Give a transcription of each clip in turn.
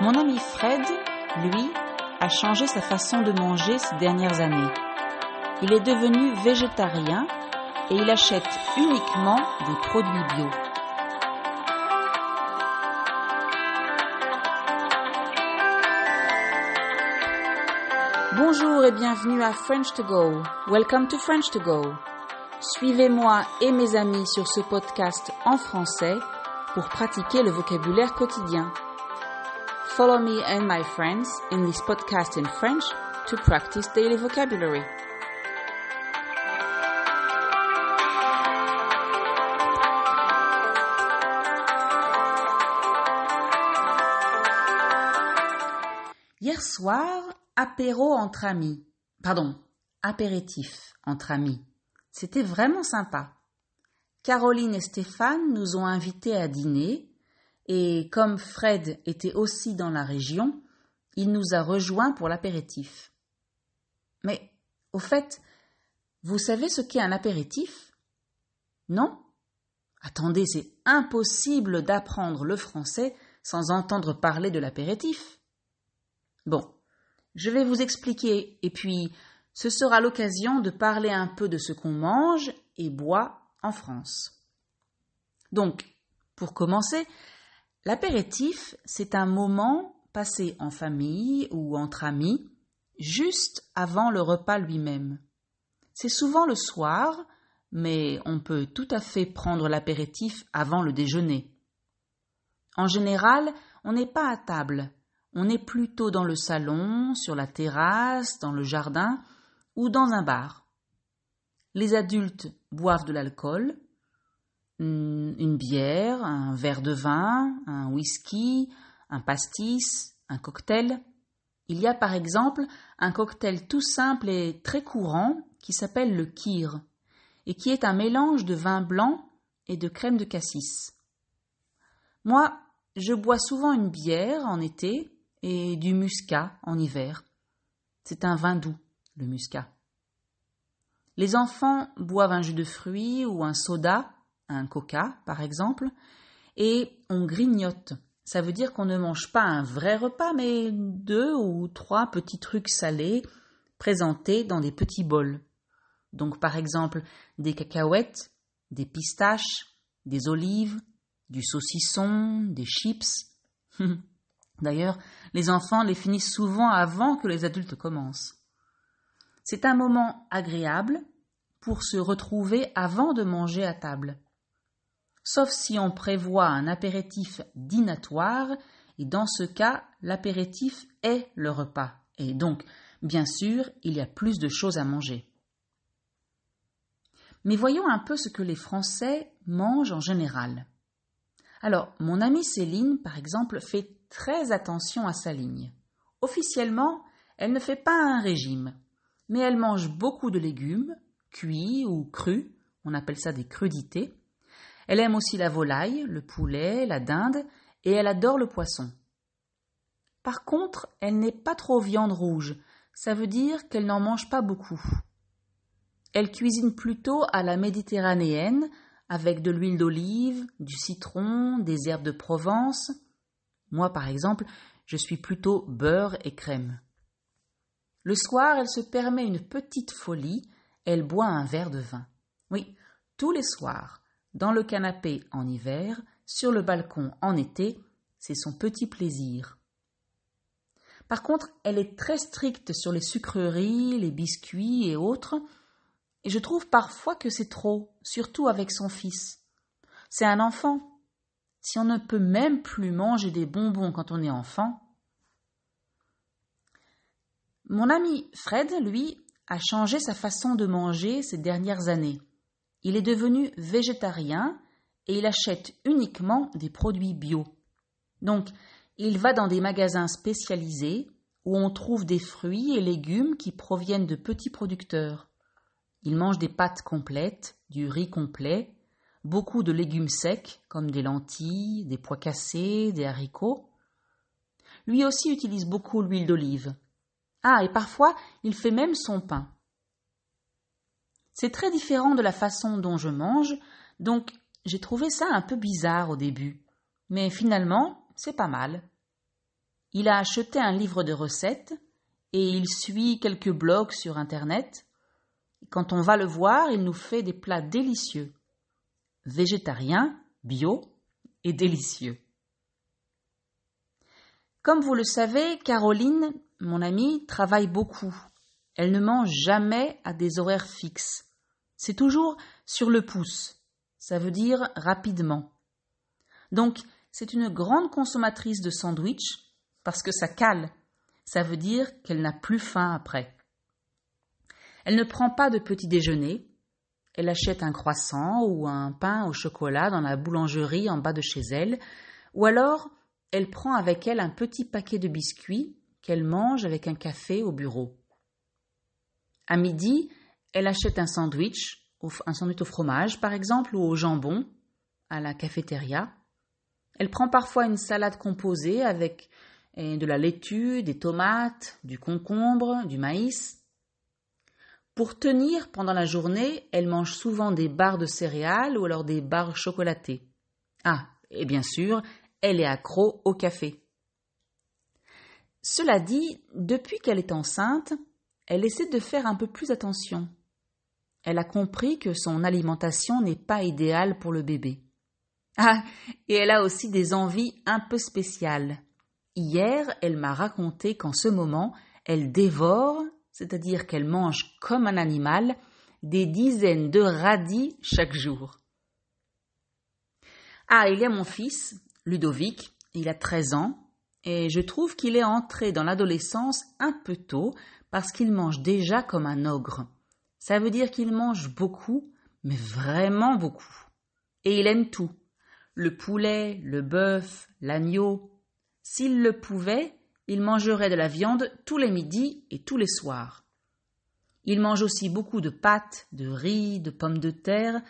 Mon ami Fred, lui, a changé sa façon de manger ces dernières années. Il est devenu végétarien et il achète uniquement des produits bio. Bonjour et bienvenue à French to Go. Welcome to French to Go. Suivez-moi et mes amis sur ce podcast en français pour pratiquer le vocabulaire quotidien. Follow me and my friends in this podcast in French to practice daily vocabulary. Hier soir, apéritif entre amis. C'était vraiment sympa. Caroline et Stéphane nous ont invités à dîner et comme Fred était aussi dans la région, il nous a rejoints pour l'apéritif. Mais, au fait, vous savez ce qu'est un apéritif? Non? Attendez, c'est impossible d'apprendre le français sans entendre parler de l'apéritif. Bon, je vais vous expliquer et puis ce sera l'occasion de parler un peu de ce qu'on mange et boit en France. Donc, pour commencer, l'apéritif, c'est un moment passé en famille ou entre amis, juste avant le repas lui-même. C'est souvent le soir, mais on peut tout à fait prendre l'apéritif avant le déjeuner. En général, on n'est pas à table. On est plutôt dans le salon, sur la terrasse, dans le jardin ou dans un bar. Les adultes boivent de l'alcool, une bière, un verre de vin, un whisky, un pastis, un cocktail. Il y a par exemple un cocktail tout simple et très courant qui s'appelle le kir et qui est un mélange de vin blanc et de crème de cassis. Moi, je bois souvent une bière en été et du muscat en hiver. C'est un vin doux, le muscat. Les enfants boivent un jus de fruits ou un soda, un coca par exemple, et on grignote. Ça veut dire qu'on ne mange pas un vrai repas, mais 2 ou 3 petits trucs salés présentés dans des petits bols. Donc par exemple des cacahuètes, des pistaches, des olives, du saucisson, des chips. D'ailleurs, les enfants les finissent souvent avant que les adultes commencent. C'est un moment agréable pour se retrouver avant de manger à table. Sauf si on prévoit un apéritif dînatoire, et dans ce cas, l'apéritif est le repas. Et donc, bien sûr, il y a plus de choses à manger. Mais voyons un peu ce que les Français mangent en général. Alors, mon amie Céline, par exemple, fait très attention à sa ligne. Officiellement, elle ne fait pas un régime, mais elle mange beaucoup de légumes, cuits ou crus, on appelle ça des crudités. Elle aime aussi la volaille, le poulet, la dinde, et elle adore le poisson. Par contre, elle n'est pas trop viande rouge, ça veut dire qu'elle n'en mange pas beaucoup. Elle cuisine plutôt à la méditerranéenne, avec de l'huile d'olive, du citron, des herbes de Provence. Moi, par exemple, je suis plutôt beurre et crème. Le soir, elle se permet une petite folie, elle boit un verre de vin. Oui, tous les soirs, dans le canapé en hiver, sur le balcon en été, c'est son petit plaisir. Par contre, elle est très stricte sur les sucreries, les biscuits et autres, et je trouve parfois que c'est trop, surtout avec son fils. C'est un enfant. Si on ne peut même plus manger des bonbons quand on est enfant. Mon ami Fred, lui, a changé sa façon de manger ces dernières années. Il est devenu végétarien et il achète uniquement des produits bio. Donc, il va dans des magasins spécialisés où on trouve des fruits et légumes qui proviennent de petits producteurs. Il mange des pâtes complètes, du riz complet, beaucoup de légumes secs comme des lentilles, des pois cassés, des haricots. Lui aussi utilise beaucoup l'huile d'olive. Ah, et parfois, il fait même son pain. C'est très différent de la façon dont je mange, donc j'ai trouvé ça un peu bizarre au début. Mais finalement, c'est pas mal. Il a acheté un livre de recettes et il suit quelques blogs sur Internet. Quand on va le voir, il nous fait des plats délicieux, végétariens, bio et délicieux. Comme vous le savez, Caroline, mon amie, travaille beaucoup. Elle ne mange jamais à des horaires fixes. C'est toujours sur le pouce. Ça veut dire rapidement. Donc, c'est une grande consommatrice de sandwichs parce que ça cale. Ça veut dire qu'elle n'a plus faim après. Elle ne prend pas de petit déjeuner. Elle achète un croissant ou un pain au chocolat dans la boulangerie en bas de chez elle, ou alors elle prend avec elle un petit paquet de biscuits qu'elle mange avec un café au bureau. À midi, elle achète un sandwich au fromage par exemple ou au jambon à la cafétéria. Elle prend parfois une salade composée avec de la laitue, des tomates, du concombre, du maïs. Pour tenir pendant la journée, elle mange souvent des barres de céréales ou alors des barres chocolatées. Ah, et bien sûr, elle est accro au café. Cela dit, depuis qu'elle est enceinte, elle essaie de faire un peu plus attention. Elle a compris que son alimentation n'est pas idéale pour le bébé. Ah, et elle a aussi des envies un peu spéciales. Hier, elle m'a raconté qu'en ce moment, elle dévore, c'est-à-dire qu'elle mange comme un animal, des dizaines de radis chaque jour. Ah, il y a mon fils, Ludovic, il a 13 ans, et je trouve qu'il est entré dans l'adolescence un peu tôt parce qu'il mange déjà comme un ogre. Ça veut dire qu'il mange beaucoup, mais vraiment beaucoup. Et il aime tout. Le poulet, le bœuf, l'agneau. S'il le pouvait, il mangerait de la viande tous les midis et tous les soirs. Il mange aussi beaucoup de pâtes, de riz, de pommes de terre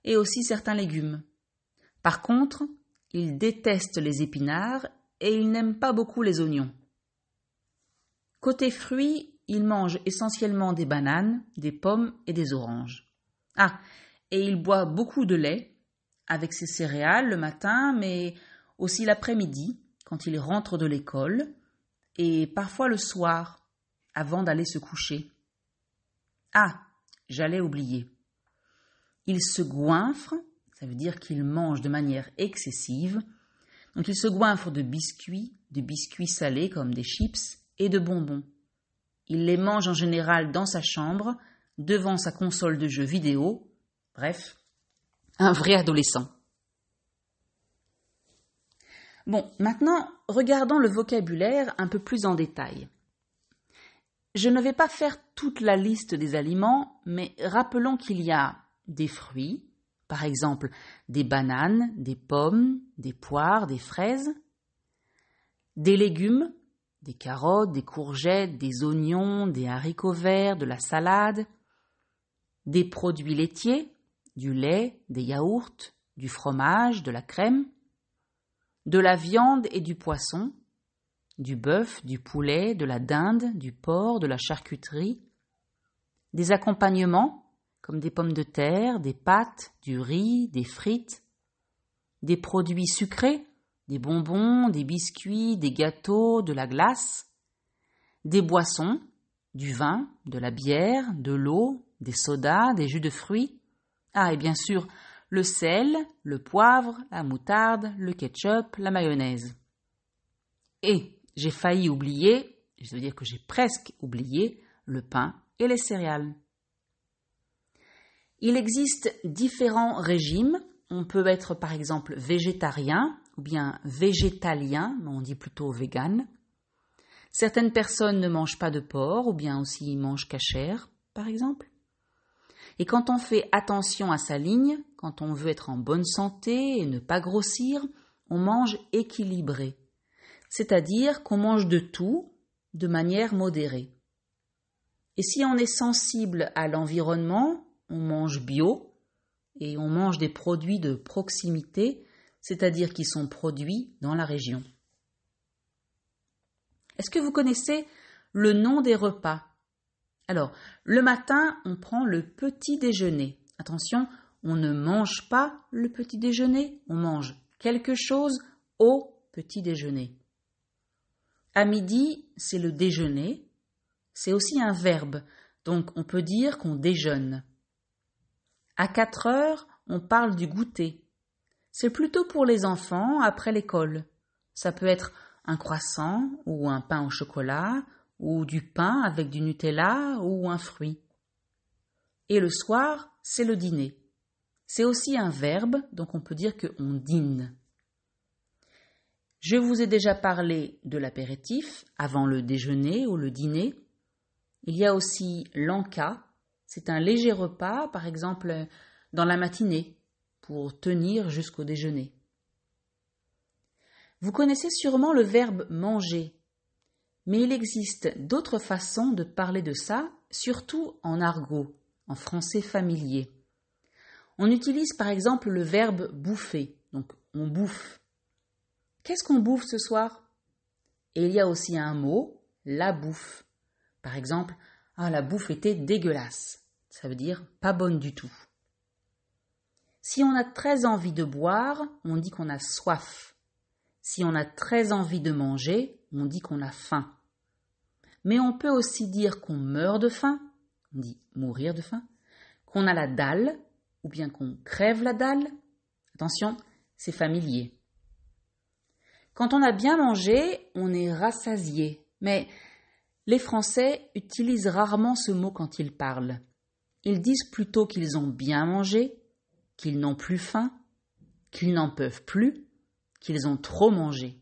et aussi certains légumes. Par contre, il déteste les épinards et il n'aime pas beaucoup les oignons. Côté fruits, il mange essentiellement des bananes, des pommes et des oranges. Ah, et il boit beaucoup de lait avec ses céréales le matin, mais aussi l'après-midi quand il rentre de l'école et parfois le soir avant d'aller se coucher. Ah, j'allais oublier. Il se goinfre, ça veut dire qu'il mange de manière excessive. Donc il se goinfre de biscuits salés comme des chips et de bonbons. Il les mange en général dans sa chambre, devant sa console de jeux vidéo. Bref, un vrai adolescent. Bon, maintenant, regardons le vocabulaire un peu plus en détail. Je ne vais pas faire toute la liste des aliments, mais rappelons qu'il y a des fruits, par exemple des bananes, des pommes, des poires, des fraises, des légumes, des carottes, des courgettes, des oignons, des haricots verts, de la salade, des produits laitiers, du lait, des yaourts, du fromage, de la crème, de la viande et du poisson, du bœuf, du poulet, de la dinde, du porc, de la charcuterie, des accompagnements comme des pommes de terre, des pâtes, du riz, des frites, des produits sucrés, des bonbons, des biscuits, des gâteaux, de la glace, des boissons, du vin, de la bière, de l'eau, des sodas, des jus de fruits. Ah, et bien sûr, le sel, le poivre, la moutarde, le ketchup, la mayonnaise. Et j'ai failli oublier, je veux dire que j'ai presque oublié, le pain et les céréales. Il existe différents régimes. On peut être par exemple végétarien ou bien végétalien, mais on dit plutôt vegan. Certaines personnes ne mangent pas de porc ou bien aussi mangent cachère, par exemple. Et quand on fait attention à sa ligne, quand on veut être en bonne santé et ne pas grossir, on mange équilibré. C'est-à-dire qu'on mange de tout de manière modérée. Et si on est sensible à l'environnement, on mange bio et on mange des produits de proximité, c'est-à-dire qui sont produits dans la région. Est-ce que vous connaissez le nom des repas ? Alors, le matin, on prend le petit déjeuner. Attention, on ne mange pas le petit déjeuner, on mange quelque chose au petit déjeuner. À midi, c'est le déjeuner. C'est aussi un verbe, donc on peut dire qu'on déjeune. À 4 heures, on parle du goûter. C'est plutôt pour les enfants après l'école. Ça peut être un croissant ou un pain au chocolat ou du pain avec du Nutella ou un fruit. Et le soir, c'est le dîner. C'est aussi un verbe, donc on peut dire qu'on dîne. Je vous ai déjà parlé de l'apéritif avant le déjeuner ou le dîner. Il y a aussi l'encas. C'est un léger repas, par exemple dans la matinée, pour tenir jusqu'au déjeuner. Vous connaissez sûrement le verbe manger, mais il existe d'autres façons de parler de ça, surtout en argot, en français familier. On utilise par exemple le verbe bouffer, donc on bouffe. Qu'est-ce qu'on bouffe ce soir? Et il y a aussi un mot, la bouffe. Par exemple, la bouffe était dégueulasse. Ça veut dire pas bonne du tout. Si on a très envie de boire, on dit qu'on a soif. Si on a très envie de manger, on dit qu'on a faim. Mais on peut aussi dire qu'on meurt de faim, on dit mourir de faim, qu'on a la dalle, ou bien qu'on crève la dalle. Attention, c'est familier. Quand on a bien mangé, on est rassasié. Mais les Français utilisent rarement ce mot quand ils parlent. Ils disent plutôt qu'ils ont bien mangé, qu'ils n'ont plus faim, qu'ils n'en peuvent plus, qu'ils ont trop mangé.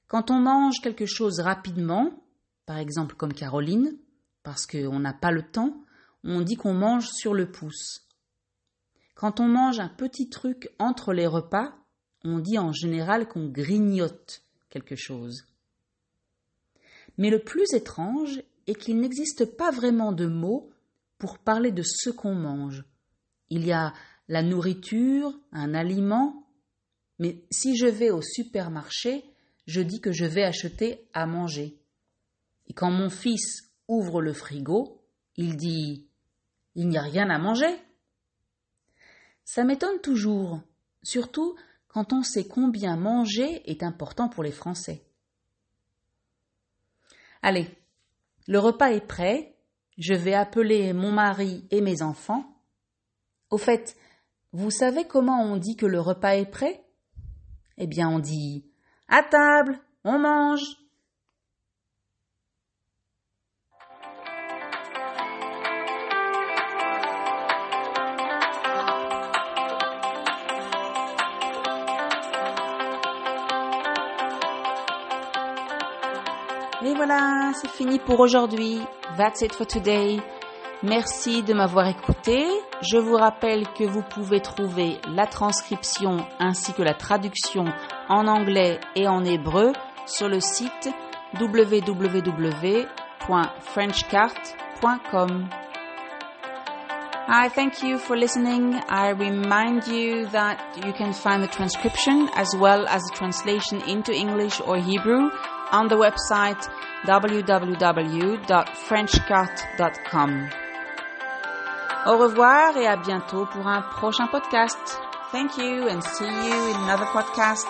Quand on mange quelque chose rapidement, par exemple comme Caroline, parce qu'on n'a pas le temps, on dit qu'on mange sur le pouce. Quand on mange un petit truc entre les repas, on dit en général qu'on grignote quelque chose. Mais le plus étrange est qu'il n'existe pas vraiment de mots pour parler de ce qu'on mange. Il y a la nourriture, un aliment, mais si je vais au supermarché, je dis que je vais acheter à manger. Et quand mon fils ouvre le frigo, il dit « Il n'y a rien à manger ». Ça m'étonne toujours, surtout quand on sait combien manger est important pour les Français. Allez, le repas est prêt, je vais appeler mon mari et mes enfants. Au fait, vous savez comment on dit que le repas est prêt? Eh bien, on dit « À table, on mange ». Et voilà, c'est fini pour aujourd'hui. That's it for today. Merci de m'avoir écouté. Je vous rappelle que vous pouvez trouver la transcription ainsi que la traduction en anglais et en hébreu sur le site www.frenchcart.com. I thank you for listening. I remind you that you can find the transcription as well as the translation into English or Hebrew on the website www.frenchcart.com. Au revoir et à bientôt pour un prochain podcast. Thank you and see you in another podcast.